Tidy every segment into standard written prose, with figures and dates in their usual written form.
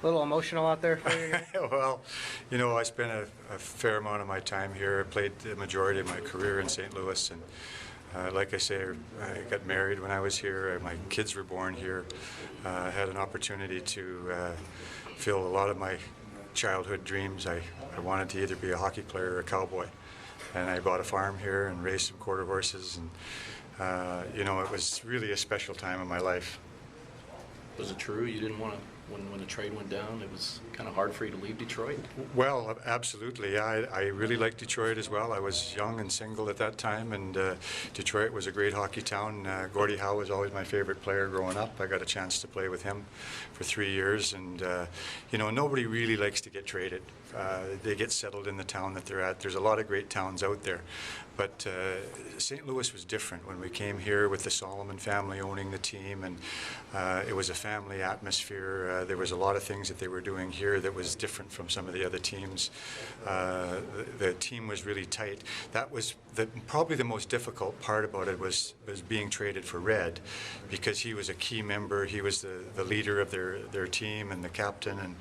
A little emotional out there for you? Well, you know, I spent a fair amount of my time here. I played the majority of my career in St. Louis, and like I say, I got married when I was here. My kids were born here. I had an opportunity to fill a lot of my childhood dreams. I wanted to either be a hockey player or a cowboy, and I bought a farm here and raised some quarter horses, and you know, it was really a special time in my life. Was it true you didn't want to, when the trade went down, it was kind of hard for you to leave Detroit? Well, absolutely. I really liked Detroit as well. I was young and single at that time, and Detroit was a great hockey town. Gordie Howe was always my favorite player growing up. I got a chance to play with him for 3 years, and you know, nobody really likes to get traded. They get settled in the town that they're at. There's a lot of great towns out there, but St. Louis was different when we came here with the Solomon family owning the team, and it was a family atmosphere. There was a lot of things that they were doing here that was different from some of the other teams. The team was really tight. That was probably the most difficult part about it was being traded for Red, because he was a key member. He was the leader of their team and the captain, and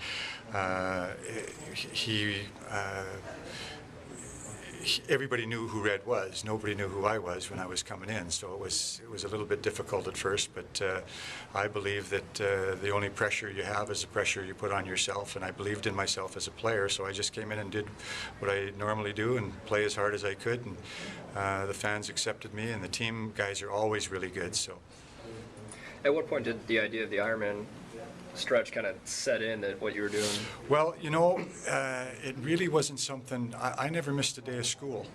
everybody knew who Red was. Nobody knew who I was when I was coming in, so it was a little bit difficult at first, but I believe that the only pressure you have is the pressure you put on yourself, and I believed in myself as a player, so I just came in and did what I normally do and play as hard as I could, and the fans accepted me, and the team guys are always really good. So, At what point did the idea of the Ironman stretch kind of set in, that what you were doing? well, you know, it really wasn't something. I never missed a day of school.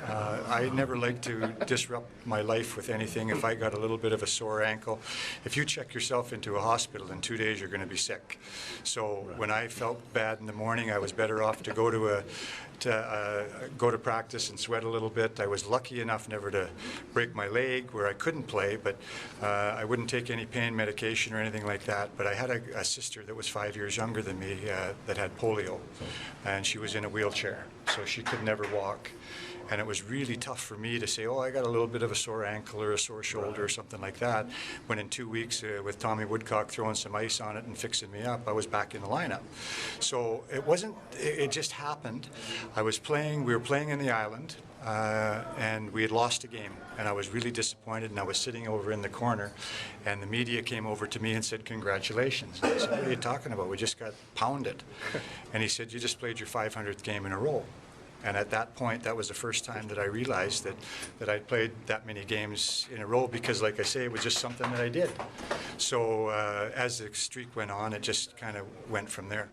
I never liked to disrupt my life with anything. If I got a little bit of a sore ankle, if you check yourself into a hospital in 2 days, you're going to be sick. So when I felt bad in the morning, I was better off to go to practice and sweat a little bit. I was lucky enough never to break my leg where I couldn't play, but I wouldn't take any pain medication or anything like that. But I had a sister that was 5 years younger than me that had polio, and she was in a wheelchair, so she could never walk. And it was really tough for me to say, oh, I got a little bit of a sore ankle or a sore shoulder or something like that, when in 2 weeks with Tommy Woodcock throwing some ice on it and fixing me up, I was back in the lineup. So it just happened. We were playing in the island, and we had lost a game, and I was really disappointed, and I was sitting over in the corner, and the media came over to me and said, congratulations. And I said, what are you talking about? We just got pounded. And he said, you just played your 500th game in a row. And at that point, that was the first time that I realized that I'd played that many games in a row, because, like I say, it was just something that I did. So as the streak went on, it just kind of went from there.